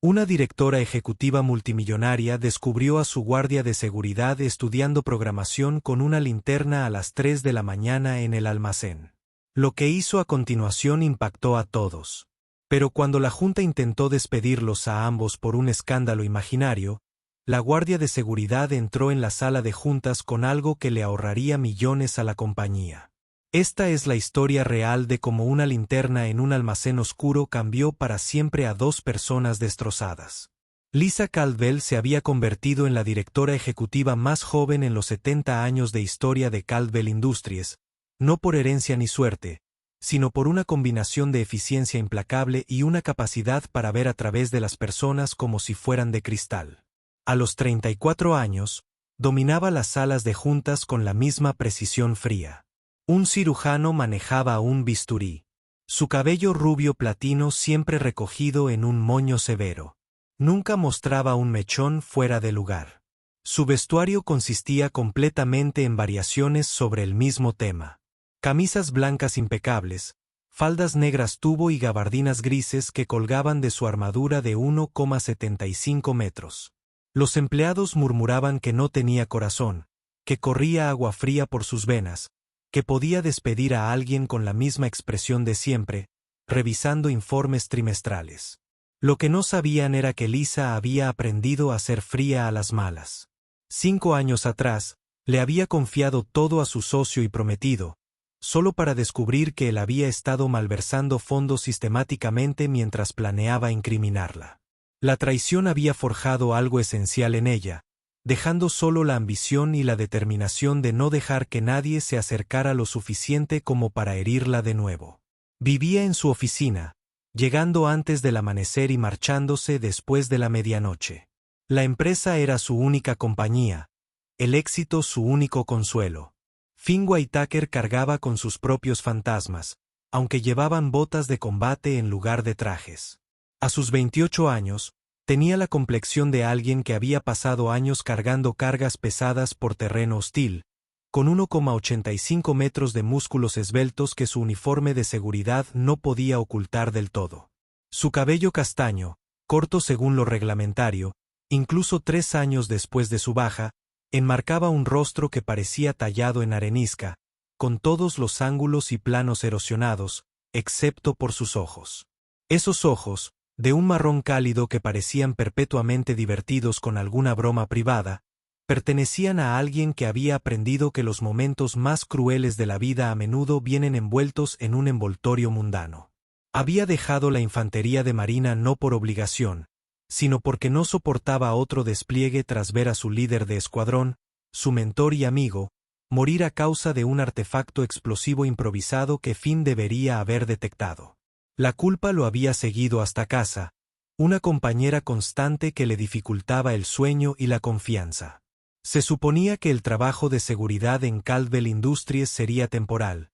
Una directora ejecutiva multimillonaria descubrió a su guardia de seguridad estudiando programación con una linterna a las 3 de la mañana en el almacén. Lo que hizo a continuación impactó a todos. Pero cuando la junta intentó despedirlos a ambos por un escándalo imaginario, la guardia de seguridad entró en la sala de juntas con algo que le ahorraría millones a la compañía. Esta es la historia real de cómo una linterna en un almacén oscuro cambió para siempre a dos personas destrozadas. Lisa Caldwell se había convertido en la directora ejecutiva más joven en los 70 años de historia de Caldwell Industries, no por herencia ni suerte, sino por una combinación de eficiencia implacable y una capacidad para ver a través de las personas como si fueran de cristal. A los 34 años, dominaba las salas de juntas con la misma precisión fría. Un cirujano manejaba un bisturí. Su cabello rubio platino siempre recogido en un moño severo. Nunca mostraba un mechón fuera de lugar. Su vestuario consistía completamente en variaciones sobre el mismo tema. Camisas blancas impecables, faldas negras tubo y gabardinas grises que colgaban de su armadura de 1,75 metros. Los empleados murmuraban que no tenía corazón, que corría agua fría por sus venas, que podía despedir a alguien con la misma expresión de siempre, revisando informes trimestrales. Lo que no sabían era que Lisa había aprendido a ser fría a las malas. 5 años atrás, le había confiado todo a su socio y prometido, solo para descubrir que él había estado malversando fondos sistemáticamente mientras planeaba incriminarla. La traición había forjado algo esencial en ella, dejando solo la ambición y la determinación de no dejar que nadie se acercara lo suficiente como para herirla de nuevo. Vivía en su oficina, llegando antes del amanecer y marchándose después de la medianoche. La empresa era su única compañía, el éxito su único consuelo. Finn Whitaker cargaba con sus propios fantasmas, aunque llevaban botas de combate en lugar de trajes. A sus 28 años, tenía la complexión de alguien que había pasado años cargando cargas pesadas por terreno hostil, con 1,85 metros de músculos esbeltos que su uniforme de seguridad no podía ocultar del todo. Su cabello castaño, corto según lo reglamentario, incluso 3 años después de su baja, enmarcaba un rostro que parecía tallado en arenisca, con todos los ángulos y planos erosionados, excepto por sus ojos. Esos ojos, de un marrón cálido que parecían perpetuamente divertidos con alguna broma privada, pertenecían a alguien que había aprendido que los momentos más crueles de la vida a menudo vienen envueltos en un envoltorio mundano. Había dejado la infantería de marina no por obligación, sino porque no soportaba otro despliegue tras ver a su líder de escuadrón, su mentor y amigo, morir a causa de un artefacto explosivo improvisado que Finn debería haber detectado. La culpa lo había seguido hasta casa, una compañera constante que le dificultaba el sueño y la confianza. Se suponía que el trabajo de seguridad en Caldwell Industries sería temporal,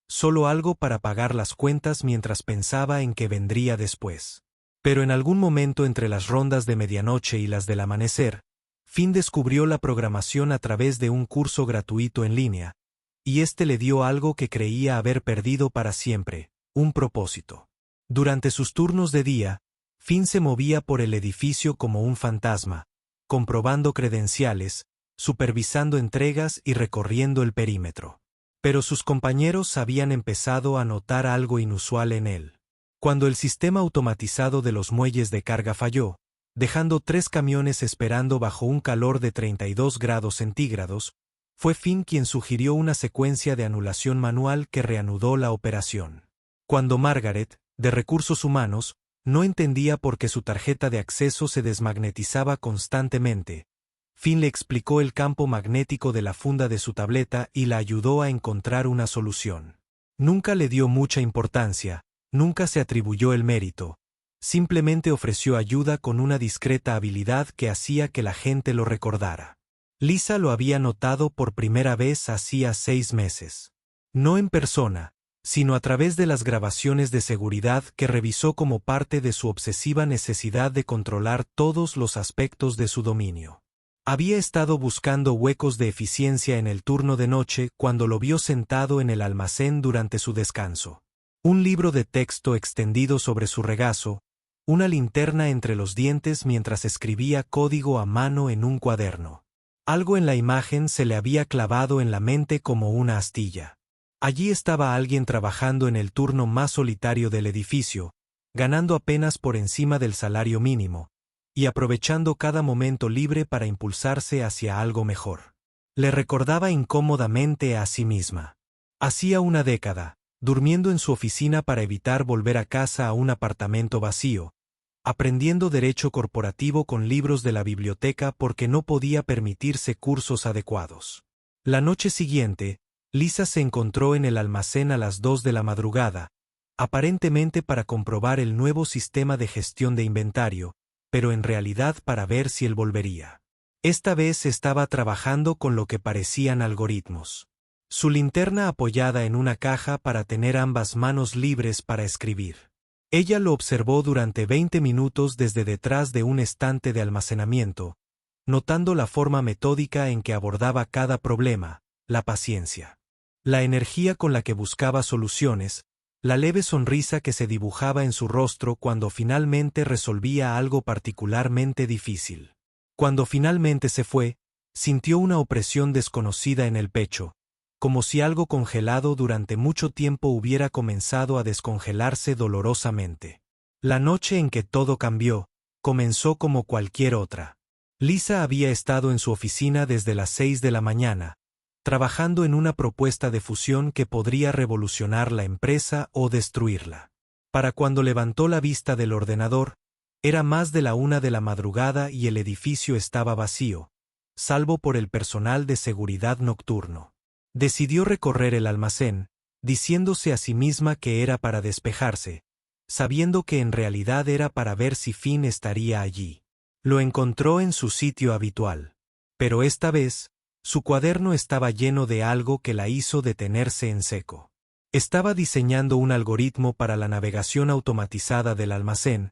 solo algo para pagar las cuentas mientras pensaba en qué vendría después. Pero en algún momento entre las rondas de medianoche y las del amanecer, Finn descubrió la programación a través de un curso gratuito en línea, y este le dio algo que creía haber perdido para siempre, un propósito. Durante sus turnos de día, Finn se movía por el edificio como un fantasma, comprobando credenciales, supervisando entregas y recorriendo el perímetro. Pero sus compañeros habían empezado a notar algo inusual en él. Cuando el sistema automatizado de los muelles de carga falló, dejando 3 camiones esperando bajo un calor de 32 grados centígrados, fue Finn quien sugirió una secuencia de anulación manual que reanudó la operación. Cuando Margaret, de Recursos Humanos, no entendía por qué su tarjeta de acceso se desmagnetizaba constantemente, Finn le explicó el campo magnético de la funda de su tableta y la ayudó a encontrar una solución. Nunca le dio mucha importancia, nunca se atribuyó el mérito, simplemente ofreció ayuda con una discreta habilidad que hacía que la gente lo recordara. Lisa lo había notado por primera vez hacía 6 meses. No en persona, sino a través de las grabaciones de seguridad que revisó como parte de su obsesiva necesidad de controlar todos los aspectos de su dominio. Había estado buscando huecos de eficiencia en el turno de noche cuando lo vio sentado en el almacén durante su descanso. Un libro de texto extendido sobre su regazo, una linterna entre los dientes mientras escribía código a mano en un cuaderno. Algo en la imagen se le había clavado en la mente como una astilla. Allí estaba alguien trabajando en el turno más solitario del edificio, ganando apenas por encima del salario mínimo, y aprovechando cada momento libre para impulsarse hacia algo mejor. Le recordaba incómodamente a sí misma. Hacía una década, durmiendo en su oficina para evitar volver a casa a un apartamento vacío, aprendiendo derecho corporativo con libros de la biblioteca porque no podía permitirse cursos adecuados. La noche siguiente, Lisa se encontró en el almacén a las 2 de la madrugada, aparentemente para comprobar el nuevo sistema de gestión de inventario, pero en realidad para ver si él volvería. Esta vez estaba trabajando con lo que parecían algoritmos. Su linterna apoyada en una caja para tener ambas manos libres para escribir. Ella lo observó durante 20 minutos desde detrás de un estante de almacenamiento, notando la forma metódica en que abordaba cada problema, la paciencia. La energía con la que buscaba soluciones, la leve sonrisa que se dibujaba en su rostro cuando finalmente resolvía algo particularmente difícil. Cuando finalmente se fue, sintió una opresión desconocida en el pecho, como si algo congelado durante mucho tiempo hubiera comenzado a descongelarse dolorosamente. La noche en que todo cambió, comenzó como cualquier otra. Lisa había estado en su oficina desde las 6 de la mañana, trabajando en una propuesta de fusión que podría revolucionar la empresa o destruirla. Para cuando levantó la vista del ordenador, era más de la 1 de la madrugada y el edificio estaba vacío, salvo por el personal de seguridad nocturno. Decidió recorrer el almacén, diciéndose a sí misma que era para despejarse, sabiendo que en realidad era para ver si Finn estaría allí. Lo encontró en su sitio habitual. Pero esta vez, su cuaderno estaba lleno de algo que la hizo detenerse en seco. Estaba diseñando un algoritmo para la navegación automatizada del almacén,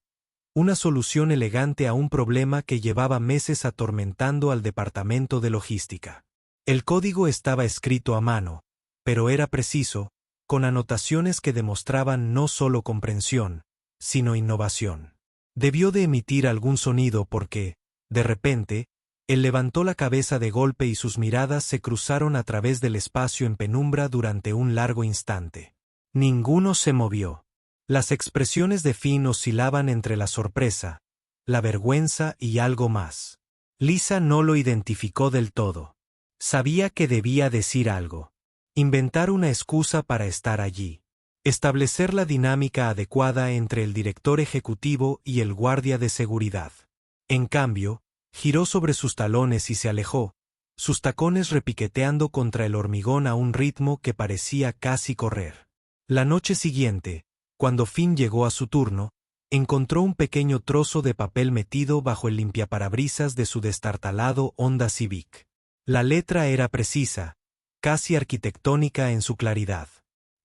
una solución elegante a un problema que llevaba meses atormentando al departamento de logística. El código estaba escrito a mano, pero era preciso, con anotaciones que demostraban no solo comprensión, sino innovación. Debió de emitir algún sonido porque, de repente, él levantó la cabeza de golpe y sus miradas se cruzaron a través del espacio en penumbra durante un largo instante. Ninguno se movió. Las expresiones de Finn oscilaban entre la sorpresa, la vergüenza y algo más. Lisa no lo identificó del todo. Sabía que debía decir algo. Inventar una excusa para estar allí. Establecer la dinámica adecuada entre el director ejecutivo y el guardia de seguridad. En cambio, giró sobre sus talones y se alejó, sus tacones repiqueteando contra el hormigón a un ritmo que parecía casi correr. La noche siguiente, cuando Finn llegó a su turno, encontró un pequeño trozo de papel metido bajo el limpiaparabrisas de su destartalado Honda Civic. La letra era precisa, casi arquitectónica en su claridad.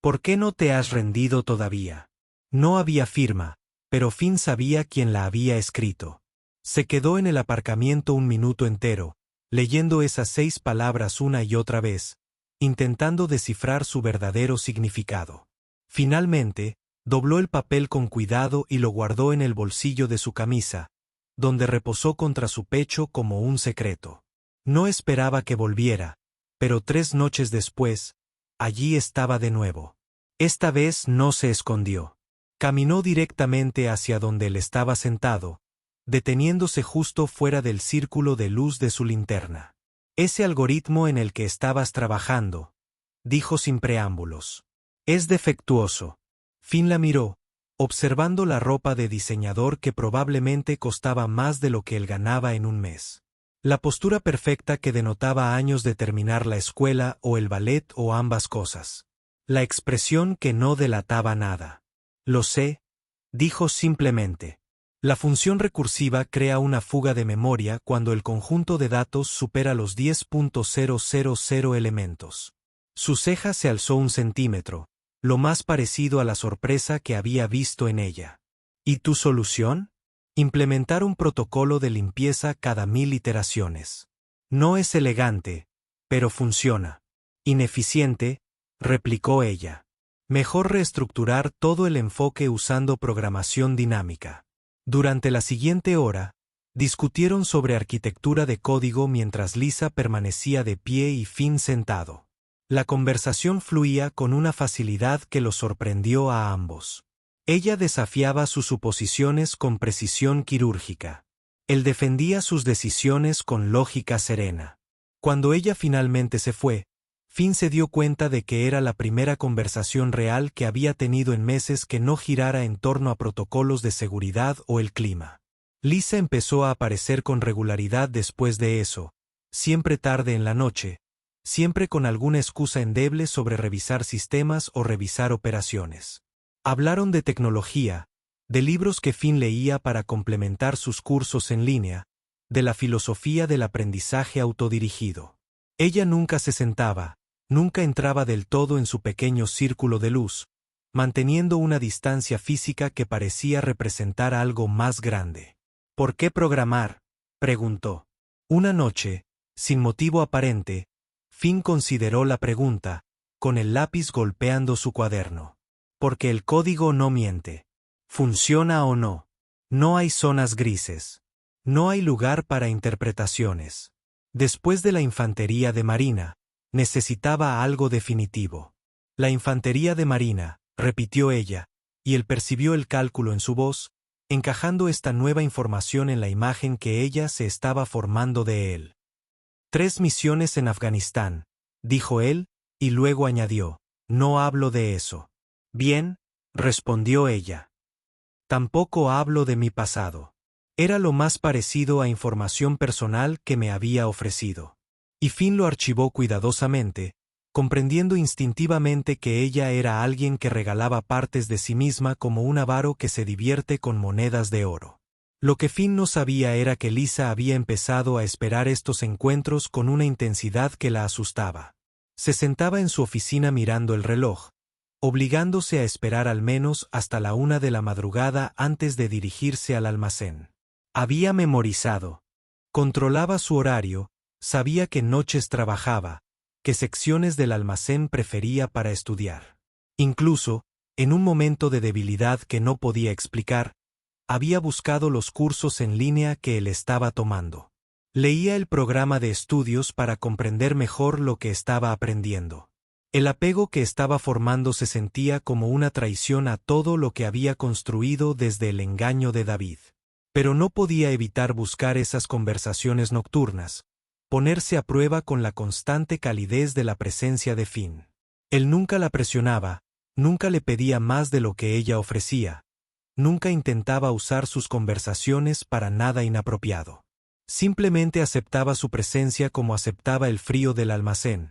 ¿Por qué no te has rendido todavía? No había firma, pero Finn sabía quién la había escrito. Se quedó en el aparcamiento un minuto entero, leyendo esas 6 palabras una y otra vez, intentando descifrar su verdadero significado. Finalmente, dobló el papel con cuidado y lo guardó en el bolsillo de su camisa, donde reposó contra su pecho como un secreto. No esperaba que volviera, pero 3 noches después, allí estaba de nuevo. Esta vez no se escondió. Caminó directamente hacia donde él estaba sentado, deteniéndose justo fuera del círculo de luz de su linterna. Ese algoritmo en el que estabas trabajando, dijo sin preámbulos. Es defectuoso. Finn la miró, observando la ropa de diseñador que probablemente costaba más de lo que él ganaba en un mes. La postura perfecta que denotaba años de terminar la escuela o el ballet o ambas cosas. La expresión que no delataba nada. Lo sé, dijo simplemente. La función recursiva crea una fuga de memoria cuando el conjunto de datos supera los 10.000 elementos. Su ceja se alzó 1 centímetro, lo más parecido a la sorpresa que había visto en ella. ¿Y tu solución? Implementar un protocolo de limpieza cada 1000 iteraciones. No es elegante, pero funciona. Ineficiente, replicó ella. Mejor reestructurar todo el enfoque usando programación dinámica. Durante la siguiente hora, discutieron sobre arquitectura de código mientras Lisa permanecía de pie y Finn sentado. La conversación fluía con una facilidad que los sorprendió a ambos. Ella desafiaba sus suposiciones con precisión quirúrgica. Él defendía sus decisiones con lógica serena. Cuando ella finalmente se fue, Finn se dio cuenta de que era la primera conversación real que había tenido en meses que no girara en torno a protocolos de seguridad o el clima. Lisa empezó a aparecer con regularidad después de eso, siempre tarde en la noche, siempre con alguna excusa endeble sobre revisar sistemas o revisar operaciones. Hablaron de tecnología, de libros que Finn leía para complementar sus cursos en línea, de la filosofía del aprendizaje autodirigido. Ella nunca se sentaba, nunca entraba del todo en su pequeño círculo de luz, manteniendo una distancia física que parecía representar algo más grande. ¿Por qué programar?, preguntó. Una noche, sin motivo aparente, Finn consideró la pregunta, con el lápiz golpeando su cuaderno. Porque el código no miente. ¿Funciona o no? No hay zonas grises. No hay lugar para interpretaciones. Después de la infantería de marina, necesitaba algo definitivo. La infantería de marina, repitió ella, y él percibió el cálculo en su voz, encajando esta nueva información en la imagen que ella se estaba formando de él. 3 misiones en Afganistán, dijo él, y luego añadió, no hablo de eso. Bien, respondió ella. Tampoco hablo de mi pasado. Era lo más parecido a información personal que me había ofrecido. Y Finn lo archivó cuidadosamente, comprendiendo instintivamente que ella era alguien que regalaba partes de sí misma como un avaro que se divierte con monedas de oro. Lo que Finn no sabía era que Lisa había empezado a esperar estos encuentros con una intensidad que la asustaba. Se sentaba en su oficina mirando el reloj, obligándose a esperar al menos hasta la 1 de la madrugada antes de dirigirse al almacén. Había memorizado. Controlaba su horario, sabía qué noches trabajaba, qué secciones del almacén prefería para estudiar. Incluso, en un momento de debilidad que no podía explicar, había buscado los cursos en línea que él estaba tomando. Leía el programa de estudios para comprender mejor lo que estaba aprendiendo. El apego que estaba formando se sentía como una traición a todo lo que había construido desde el engaño de David. Pero no podía evitar buscar esas conversaciones nocturnas, ponerse a prueba con la constante calidez de la presencia de Finn. Él nunca la presionaba, nunca le pedía más de lo que ella ofrecía, nunca intentaba usar sus conversaciones para nada inapropiado. Simplemente aceptaba su presencia como aceptaba el frío del almacén,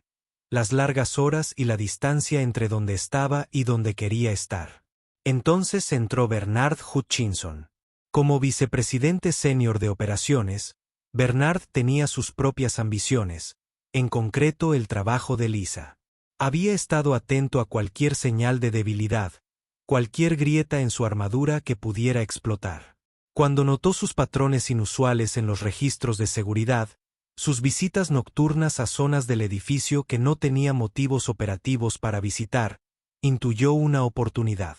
las largas horas y la distancia entre donde estaba y donde quería estar. Entonces entró Bernard Hutchinson. Como vicepresidente senior de operaciones, Bernard tenía sus propias ambiciones, en concreto el trabajo de Lisa. Había estado atento a cualquier señal de debilidad, cualquier grieta en su armadura que pudiera explotar. Cuando notó sus patrones inusuales en los registros de seguridad, sus visitas nocturnas a zonas del edificio que no tenía motivos operativos para visitar, intuyó una oportunidad.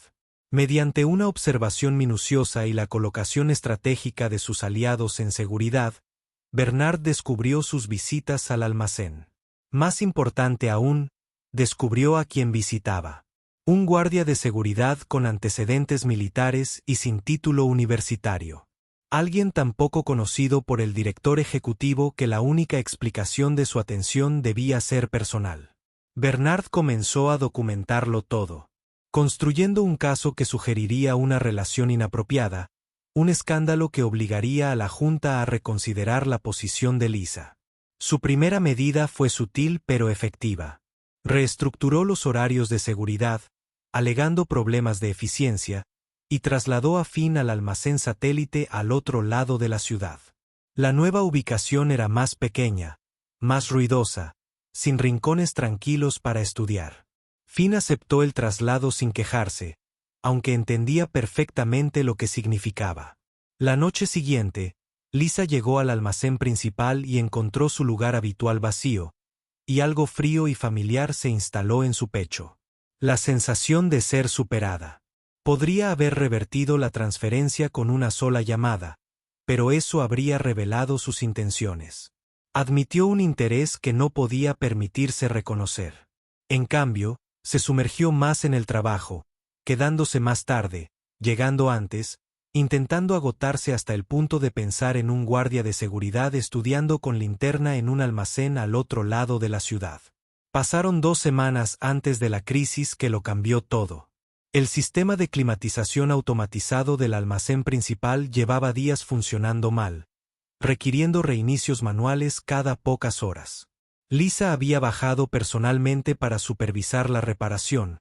Mediante una observación minuciosa y la colocación estratégica de sus aliados en seguridad, Bernard descubrió sus visitas al almacén. Más importante aún, descubrió a quien visitaba. Un guardia de seguridad con antecedentes militares y sin título universitario. Alguien tan poco conocido por el director ejecutivo que la única explicación de su atención debía ser personal. Bernard comenzó a documentarlo todo, construyendo un caso que sugeriría una relación inapropiada, un escándalo que obligaría a la Junta a reconsiderar la posición de Lisa. Su primera medida fue sutil pero efectiva. Reestructuró los horarios de seguridad, alegando problemas de eficiencia, y trasladó a Finn al almacén satélite al otro lado de la ciudad. La nueva ubicación era más pequeña, más ruidosa, sin rincones tranquilos para estudiar. Finn aceptó el traslado sin quejarse, aunque entendía perfectamente lo que significaba. La noche siguiente, Lisa llegó al almacén principal y encontró su lugar habitual vacío, y algo frío y familiar se instaló en su pecho. La sensación de ser superada. Podría haber revertido la transferencia con una sola llamada, pero eso habría revelado sus intenciones. Admitió un interés que no podía permitirse reconocer. En cambio, se sumergió más en el trabajo, quedándose más tarde, llegando antes, intentando agotarse hasta el punto de pensar en un guardia de seguridad estudiando con linterna en un almacén al otro lado de la ciudad. Pasaron 2 semanas antes de la crisis que lo cambió todo. El sistema de climatización automatizado del almacén principal llevaba días funcionando mal, requiriendo reinicios manuales cada pocas horas. Lisa había bajado personalmente para supervisar la reparación,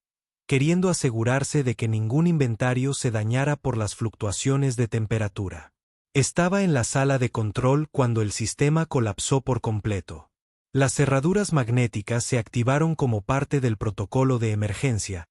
queriendo asegurarse de que ningún inventario se dañara por las fluctuaciones de temperatura. Estaba en la sala de control cuando el sistema colapsó por completo. Las cerraduras magnéticas se activaron como parte del protocolo de emergencia,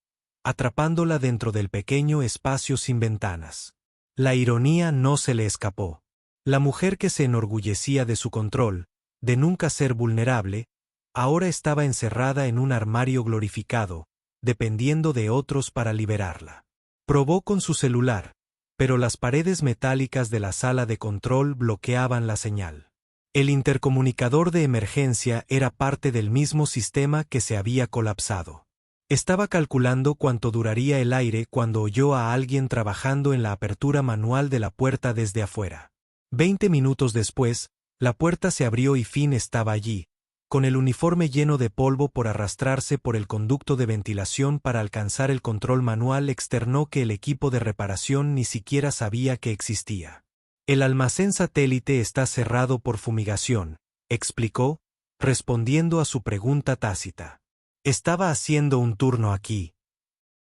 atrapándola dentro del pequeño espacio sin ventanas. La ironía no se le escapó. La mujer que se enorgullecía de su control, de nunca ser vulnerable, ahora estaba encerrada en un armario glorificado, dependiendo de otros para liberarla. Probó con su celular, pero las paredes metálicas de la sala de control bloqueaban la señal. El intercomunicador de emergencia era parte del mismo sistema que se había colapsado. Estaba calculando cuánto duraría el aire cuando oyó a alguien trabajando en la apertura manual de la puerta desde afuera. 20 minutos después, la puerta se abrió y Finn estaba allí, con el uniforme lleno de polvo por arrastrarse por el conducto de ventilación para alcanzar el control manual. Externó que el equipo de reparación ni siquiera sabía que existía. El almacén satélite está cerrado por fumigación, explicó, respondiendo a su pregunta tácita. Estaba haciendo un turno aquí.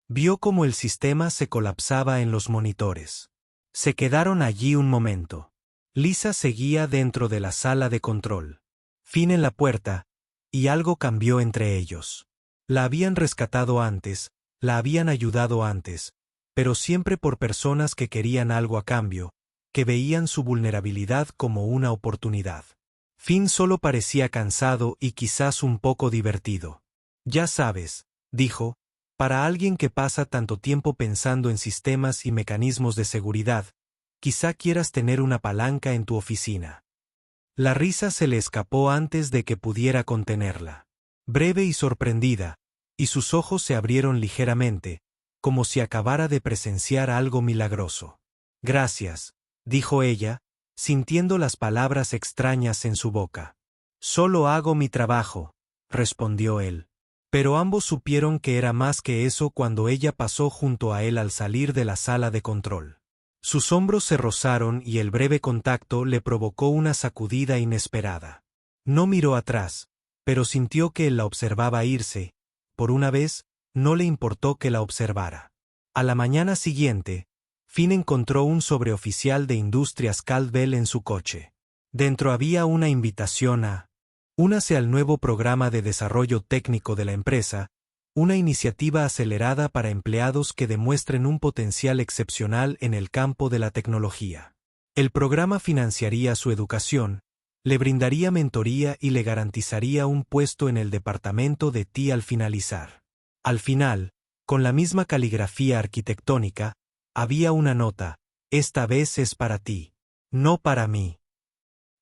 Vio cómo el sistema se colapsaba en los monitores. Se quedaron allí un momento. Lisa seguía dentro de la sala de control. Finn en la puerta, y algo cambió entre ellos. La habían rescatado antes, la habían ayudado antes, pero siempre por personas que querían algo a cambio, que veían su vulnerabilidad como una oportunidad. Finn solo parecía cansado y quizás un poco divertido. Ya sabes, dijo, para alguien que pasa tanto tiempo pensando en sistemas y mecanismos de seguridad, quizá quieras tener una palanca en tu oficina. La risa se le escapó antes de que pudiera contenerla. Breve y sorprendida, y sus ojos se abrieron ligeramente, como si acabara de presenciar algo milagroso. Gracias, dijo ella, sintiendo las palabras extrañas en su boca. Solo hago mi trabajo, respondió él. Pero ambos supieron que era más que eso cuando ella pasó junto a él al salir de la sala de control. Sus hombros se rozaron y el breve contacto le provocó una sacudida inesperada. No miró atrás, pero sintió que él la observaba irse. Por una vez, no le importó que la observara. A la mañana siguiente, Finn encontró un sobreoficial de Industrias Caldwell en su coche. Dentro había una invitación a únase al nuevo programa de desarrollo técnico de la empresa, una iniciativa acelerada para empleados que demuestren un potencial excepcional en el campo de la tecnología. El programa financiaría su educación, le brindaría mentoría y le garantizaría un puesto en el departamento de TI al finalizar. Al final, con la misma caligrafía arquitectónica, había una nota: esta vez es para ti, no para mí.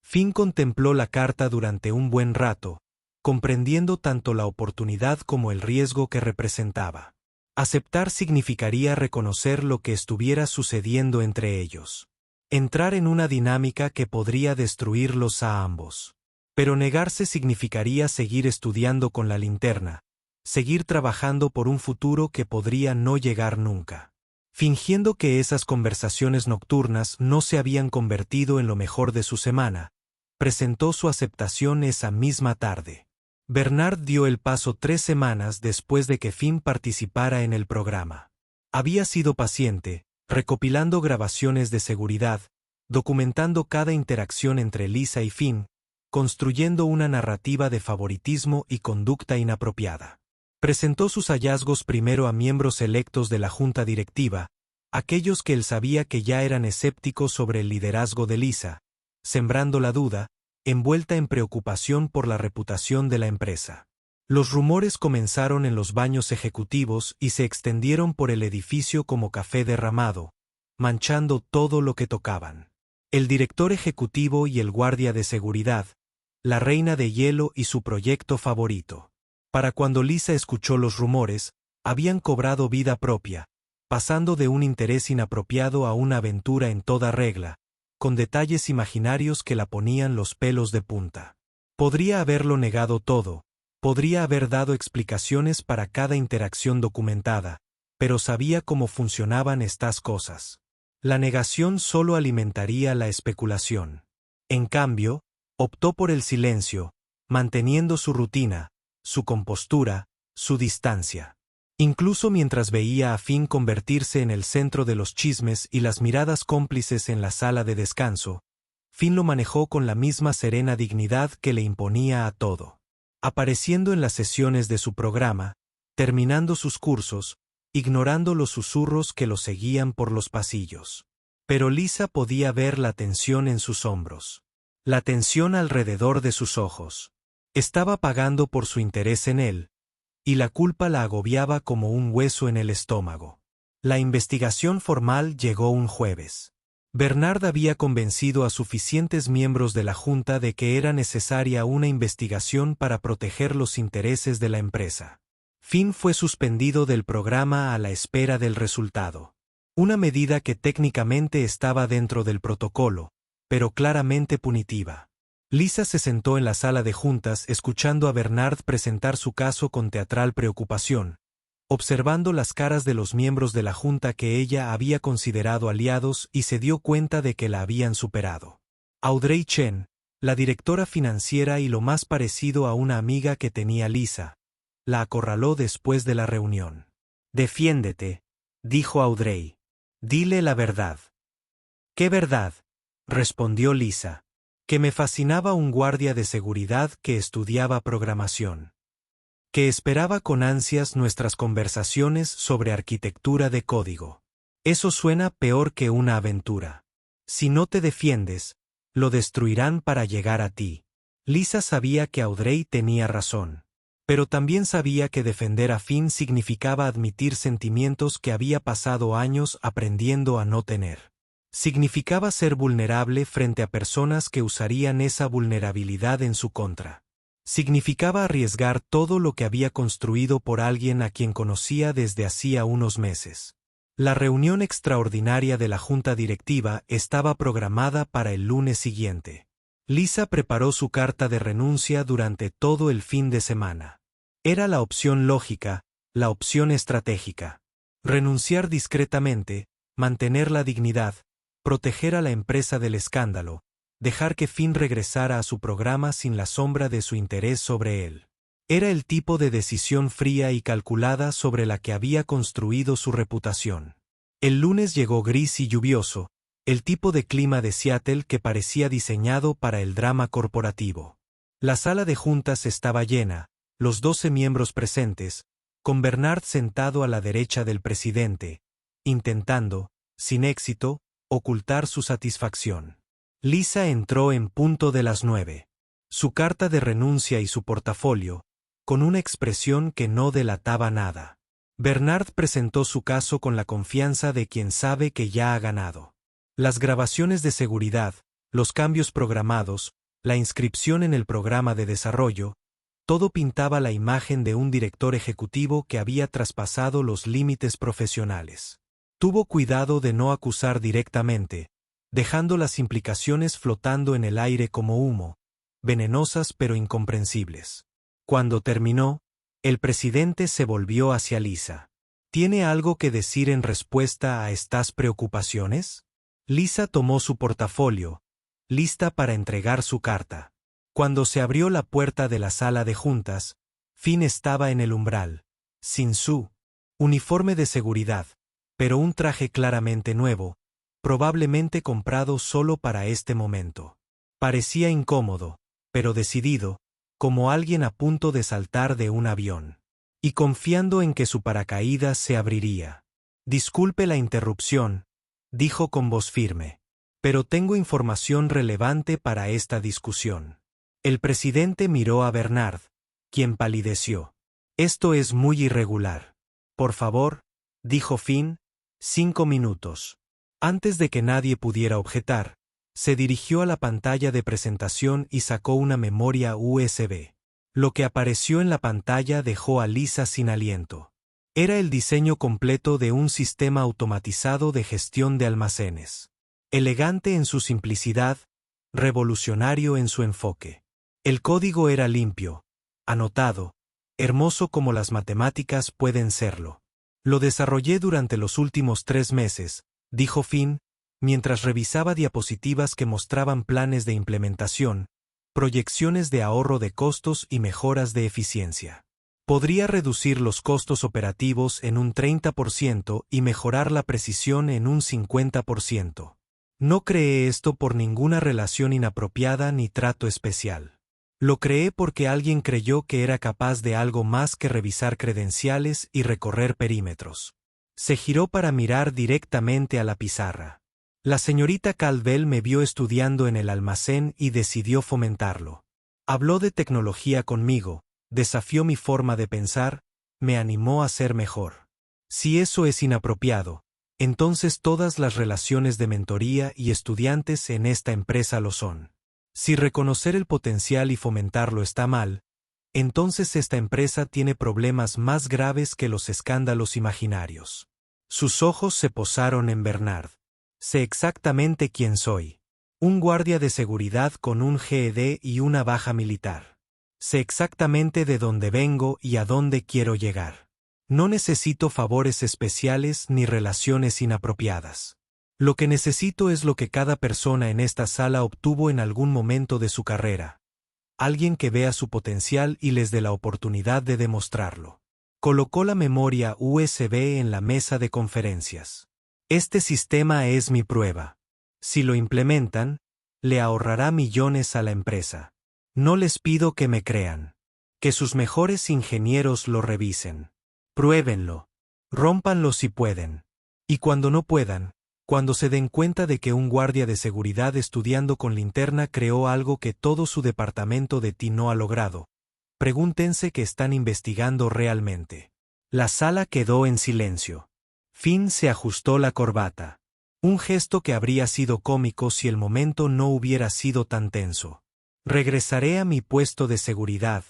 Finn contempló la carta durante un buen rato, comprendiendo tanto la oportunidad como el riesgo que representaba. Aceptar significaría reconocer lo que estuviera sucediendo entre ellos. Entrar en una dinámica que podría destruirlos a ambos. Pero negarse significaría seguir estudiando con la linterna, seguir trabajando por un futuro que podría no llegar nunca. Fingiendo que esas conversaciones nocturnas no se habían convertido en lo mejor de su semana, presentó su aceptación esa misma tarde. Bernard dio el paso 3 semanas después de que Finn participara en el programa. Había sido paciente, recopilando grabaciones de seguridad, documentando cada interacción entre Lisa y Finn, construyendo una narrativa de favoritismo y conducta inapropiada. Presentó sus hallazgos primero a miembros electos de la junta directiva, aquellos que él sabía que ya eran escépticos sobre el liderazgo de Lisa, sembrando la duda, envuelta en preocupación por la reputación de la empresa. Los rumores comenzaron en los baños ejecutivos y se extendieron por el edificio como café derramado, manchando todo lo que tocaban. El director ejecutivo y el guardia de seguridad, la reina de hielo y su proyecto favorito. Para cuando Lisa escuchó los rumores, habían cobrado vida propia, pasando de un interés inapropiado a una aventura en toda regla, con detalles imaginarios que la ponían los pelos de punta. Podría haberlo negado todo, podría haber dado explicaciones para cada interacción documentada, pero sabía cómo funcionaban estas cosas. La negación solo alimentaría la especulación. En cambio, optó por el silencio, manteniendo su rutina, su compostura, su distancia. Incluso mientras veía a Finn convertirse en el centro de los chismes y las miradas cómplices en la sala de descanso, Finn lo manejó con la misma serena dignidad que le imponía a todo. Apareciendo en las sesiones de su programa, terminando sus cursos, ignorando los susurros que lo seguían por los pasillos. Pero Lisa podía ver la tensión en sus hombros. La tensión alrededor de sus ojos. Estaba pagando por su interés en él, y la culpa la agobiaba como un hueso en el estómago. La investigación formal llegó un jueves. Bernard había convencido a suficientes miembros de la Junta de que era necesaria una investigación para proteger los intereses de la empresa. Finn fue suspendido del programa a la espera del resultado. Una medida que técnicamente estaba dentro del protocolo, pero claramente punitiva. Lisa se sentó en la sala de juntas escuchando a Bernard presentar su caso con teatral preocupación, observando las caras de los miembros de la Junta que ella había considerado aliados y se dio cuenta de que la habían superado. Audrey Chen, la directora financiera y lo más parecido a una amiga que tenía Lisa, la acorraló después de la reunión. «Defiéndete», dijo Audrey. «Dile la verdad». «¿Qué verdad?», respondió Lisa. «Que me fascinaba un guardia de seguridad que estudiaba programación. Que esperaba con ansias nuestras conversaciones sobre arquitectura de código. Eso suena peor que una aventura. Si no te defiendes, lo destruirán para llegar a ti». Lisa sabía que Audrey tenía razón. Pero también sabía que defender a Finn significaba admitir sentimientos que había pasado años aprendiendo a no tener. Significaba ser vulnerable frente a personas que usarían esa vulnerabilidad en su contra. Significaba arriesgar todo lo que había construido por alguien a quien conocía desde hacía unos meses. La reunión extraordinaria de la junta directiva estaba programada para el lunes siguiente. Lisa preparó su carta de renuncia durante todo el fin de semana. Era la opción lógica, la opción estratégica. Renunciar discretamente, mantener la dignidad, proteger a la empresa del escándalo, dejar que Finn regresara a su programa sin la sombra de su interés sobre él. Era el tipo de decisión fría y calculada sobre la que había construido su reputación. El lunes llegó gris y lluvioso, el tipo de clima de Seattle que parecía diseñado para el drama corporativo. La sala de juntas estaba llena, los 12 miembros presentes, con Bernard sentado a la derecha del presidente, intentando, sin éxito, ocultar su satisfacción. Lisa entró en punto de las 9. Su carta de renuncia y su portafolio, con una expresión que no delataba nada. Bernard presentó su caso con la confianza de quien sabe que ya ha ganado. Las grabaciones de seguridad, los cambios programados, la inscripción en el programa de desarrollo, todo pintaba la imagen de un director ejecutivo que había traspasado los límites profesionales. Tuvo cuidado de no acusar directamente, dejando las implicaciones flotando en el aire como humo, venenosas pero incomprensibles. Cuando terminó, el presidente se volvió hacia Lisa. ¿Tiene algo que decir en respuesta a estas preocupaciones? Lisa tomó su portafolio, lista para entregar su carta. Cuando se abrió la puerta de la sala de juntas, Finn estaba en el umbral, sin su uniforme de seguridad, pero un traje claramente nuevo, probablemente comprado solo para este momento. Parecía incómodo, pero decidido, como alguien a punto de saltar de un avión. Y confiando en que su paracaídas se abriría. «Disculpe la interrupción», dijo con voz firme, «pero tengo información relevante para esta discusión». El presidente miró a Bernard, quien palideció. Esto es muy irregular. Por favor, dijo Finn, 5 minutos. Antes de que nadie pudiera objetar, se dirigió a la pantalla de presentación y sacó una memoria USB. Lo que apareció en la pantalla dejó a Lisa sin aliento. Era el diseño completo de un sistema automatizado de gestión de almacenes. Elegante en su simplicidad, revolucionario en su enfoque. El código era limpio, anotado, hermoso como las matemáticas pueden serlo. Lo desarrollé durante los últimos 3 meses, dijo Finn, mientras revisaba diapositivas que mostraban planes de implementación, proyecciones de ahorro de costos y mejoras de eficiencia. Podría reducir los costos operativos en un 30% y mejorar la precisión en un 50%. No creé esto por ninguna relación inapropiada ni trato especial. Lo creé porque alguien creyó que era capaz de algo más que revisar credenciales y recorrer perímetros. Se giró para mirar directamente a la pizarra. La señorita Caldwell me vio estudiando en el almacén y decidió fomentarlo. Habló de tecnología conmigo, desafió mi forma de pensar, me animó a ser mejor. Si eso es inapropiado, entonces todas las relaciones de mentoría y estudiantes en esta empresa lo son. Si reconocer el potencial y fomentarlo está mal, entonces esta empresa tiene problemas más graves que los escándalos imaginarios. Sus ojos se posaron en Bernard. Sé exactamente quién soy. Un guardia de seguridad con un GED y una baja militar. Sé exactamente de dónde vengo y a dónde quiero llegar. No necesito favores especiales ni relaciones inapropiadas. Lo que necesito es lo que cada persona en esta sala obtuvo en algún momento de su carrera. Alguien que vea su potencial y les dé la oportunidad de demostrarlo. Colocó la memoria USB en la mesa de conferencias. Este sistema es mi prueba. Si lo implementan, le ahorrará millones a la empresa. No les pido que me crean. Que sus mejores ingenieros lo revisen. Pruébenlo. Rómpanlo si pueden. Y cuando no puedan, cuando se den cuenta de que un guardia de seguridad estudiando con linterna creó algo que todo su departamento de TI no ha logrado, pregúntense qué están investigando realmente. La sala quedó en silencio. Finn se ajustó la corbata. Un gesto que habría sido cómico si el momento no hubiera sido tan tenso. Regresaré a mi puesto de seguridad,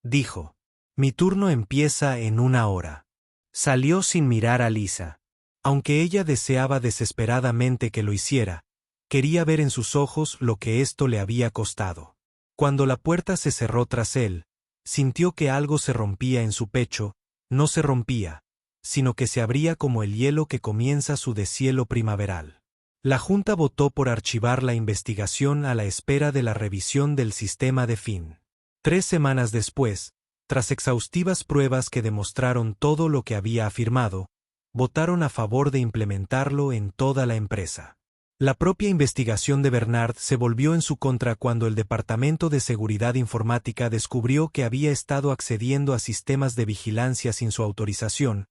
dijo. Mi turno empieza en 1 hora. Salió sin mirar a Lisa. Aunque ella deseaba desesperadamente que lo hiciera, quería ver en sus ojos lo que esto le había costado. Cuando la puerta se cerró tras él, sintió que algo se rompía en su pecho, no se rompía, sino que se abría como el hielo que comienza su deshielo primaveral. La Junta votó por archivar la investigación a la espera de la revisión del sistema de Finn. 3 semanas después, tras exhaustivas pruebas que demostraron todo lo que había afirmado, votaron a favor de implementarlo en toda la empresa. La propia investigación de Bernard se volvió en su contra cuando el Departamento de Seguridad Informática descubrió que había estado accediendo a sistemas de vigilancia sin su autorización,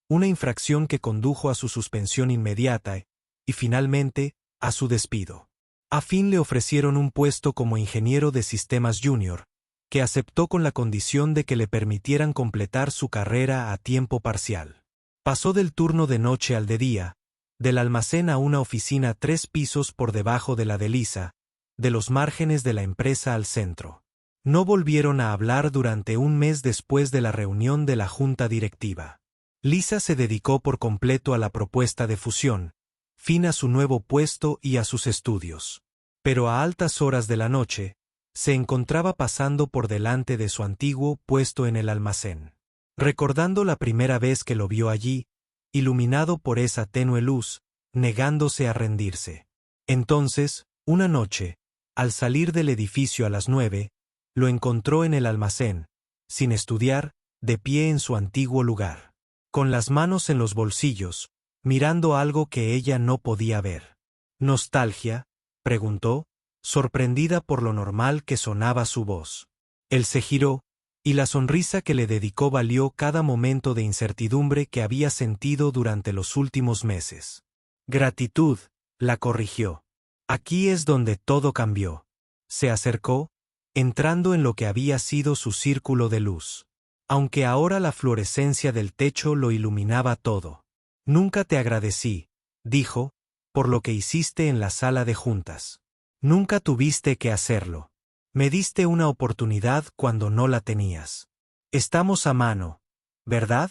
una infracción que condujo a su suspensión inmediata y, finalmente, a su despido. A Finn le ofrecieron un puesto como ingeniero de sistemas junior, que aceptó con la condición de que le permitieran completar su carrera a tiempo parcial. Pasó del turno de noche al de día, del almacén a una oficina 3 pisos por debajo de la de Lisa, de los márgenes de la empresa al centro. No volvieron a hablar durante 1 mes después de la reunión de la junta directiva. Lisa se dedicó por completo a la propuesta de fusión, Finn a su nuevo puesto y a sus estudios. Pero a altas horas de la noche, se encontraba pasando por delante de su antiguo puesto en el almacén. Recordando la primera vez que lo vio allí, iluminado por esa tenue luz, negándose a rendirse. Entonces, una noche, al salir del edificio a las 9, lo encontró en el almacén, sin estudiar, de pie en su antiguo lugar. Con las manos en los bolsillos, mirando algo que ella no podía ver. ¿Nostalgia?, preguntó, sorprendida por lo normal que sonaba su voz. Él se giró, y la sonrisa que le dedicó valió cada momento de incertidumbre que había sentido durante los últimos meses. Gratitud, la corrigió. Aquí es donde todo cambió. Se acercó, entrando en lo que había sido su círculo de luz. Aunque ahora la fluorescencia del techo lo iluminaba todo. Nunca te agradecí, dijo, por lo que hiciste en la sala de juntas. Nunca tuviste que hacerlo. Me diste una oportunidad cuando no la tenías. Estamos a mano, ¿verdad?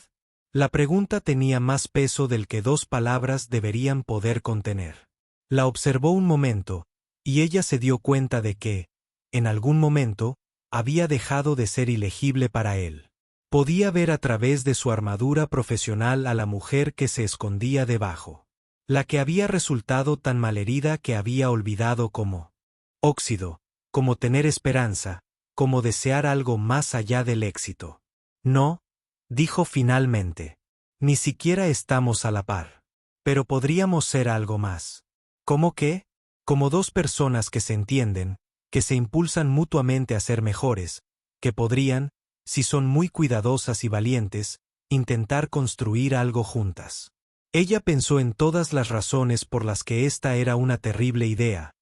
La pregunta tenía más peso del que 2 palabras deberían poder contener. La observó un momento, y ella se dio cuenta de que, en algún momento, había dejado de ser ilegible para él. Podía ver a través de su armadura profesional a la mujer que se escondía debajo. La que había resultado tan malherida que había olvidado como óxido, como tener esperanza, como desear algo más allá del éxito. No, dijo finalmente. Ni siquiera estamos a la par. Pero podríamos ser algo más. ¿Cómo qué? Como 2 personas que se entienden, que se impulsan mutuamente a ser mejores, que podrían, si son muy cuidadosas y valientes, intentar construir algo juntas. Ella pensó en todas las razones por las que esta era una terrible idea.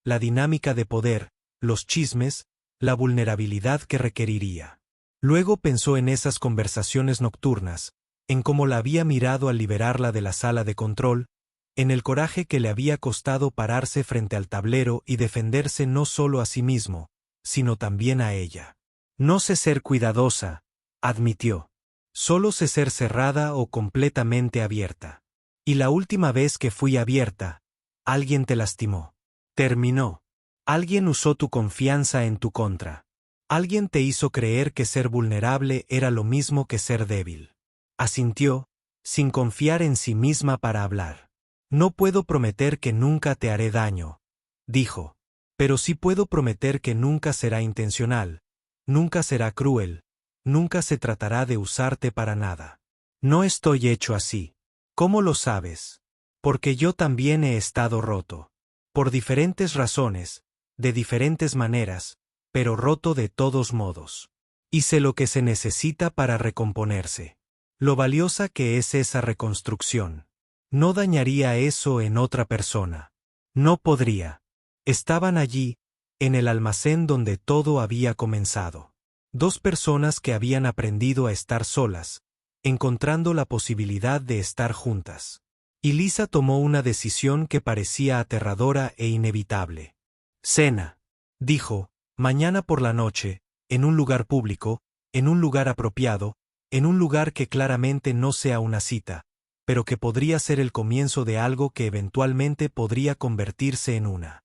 La dinámica de poder, los chismes, la vulnerabilidad que requeriría. Luego pensó en esas conversaciones nocturnas, en cómo la había mirado al liberarla de la sala de control, en el coraje que le había costado pararse frente al tablero y defenderse no solo a sí mismo, sino también a ella. No sé ser cuidadosa, admitió. Solo sé ser cerrada o completamente abierta. Y la última vez que fui abierta, alguien te lastimó. Terminó. Alguien usó tu confianza en tu contra. Alguien te hizo creer que ser vulnerable era lo mismo que ser débil. Asintió, sin confiar en sí misma para hablar. No puedo prometer que nunca te haré daño, dijo. Pero sí puedo prometer que nunca será intencional, nunca será cruel, nunca se tratará de usarte para nada. No estoy hecho así. ¿Cómo lo sabes? Porque yo también he estado roto. Por diferentes razones, de diferentes maneras, pero roto de todos modos. Y sé lo que se necesita para recomponerse. Lo valiosa que es esa reconstrucción. No dañaría eso en otra persona. No podría. Estaban allí, en el almacén donde todo había comenzado. 2 personas que habían aprendido a estar solas, encontrando la posibilidad de estar juntas. Y Lisa tomó una decisión que parecía aterradora e inevitable. Cena, dijo, mañana por la noche, en un lugar público, en un lugar apropiado, en un lugar que claramente no sea una cita, pero que podría ser el comienzo de algo que eventualmente podría convertirse en una.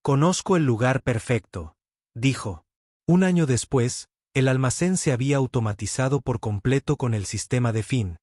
Conozco el lugar perfecto, dijo. 1 año después, el almacén se había automatizado por completo con el sistema de Finn,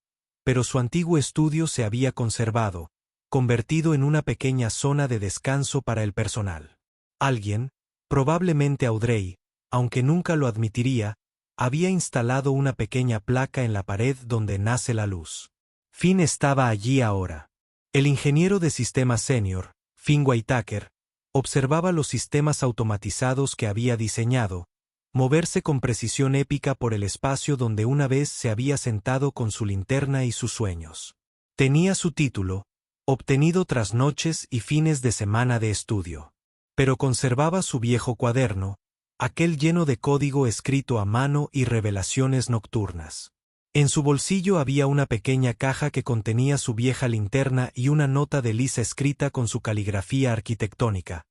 pero su antiguo estudio se había conservado, convertido en una pequeña zona de descanso para el personal. Alguien, probablemente Audrey, aunque nunca lo admitiría, había instalado una pequeña placa en la pared donde nace la luz. Finn estaba allí ahora. El ingeniero de sistemas senior, Finn Whitaker, observaba los sistemas automatizados que había diseñado, moverse con precisión épica por el espacio donde una vez se había sentado con su linterna y sus sueños. Tenía su título, obtenido tras noches y fines de semana de estudio. Pero conservaba su viejo cuaderno, aquel lleno de código escrito a mano y revelaciones nocturnas. En su bolsillo había una pequeña caja que contenía su vieja linterna y una nota de Lisa escrita con su caligrafía arquitectónica,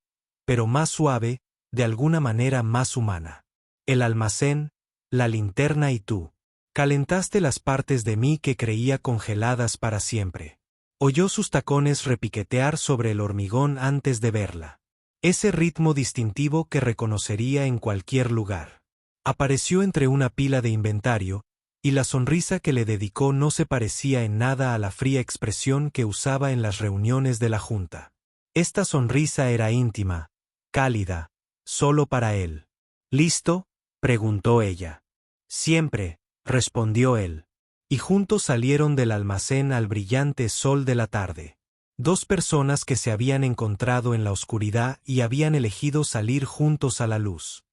pero más suave, de alguna manera más humana. El almacén, la linterna y tú. Calentaste las partes de mí que creía congeladas para siempre. Oyó sus tacones repiquetear sobre el hormigón antes de verla. Ese ritmo distintivo que reconocería en cualquier lugar. Apareció entre una pila de inventario, y la sonrisa que le dedicó no se parecía en nada a la fría expresión que usaba en las reuniones de la junta. Esta sonrisa era íntima, cálida, solo para él. ¿Listo?, preguntó ella. Siempre, respondió él. Y juntos salieron del almacén al brillante sol de la tarde. 2 personas que se habían encontrado en la oscuridad y habían elegido salir juntos a la luz.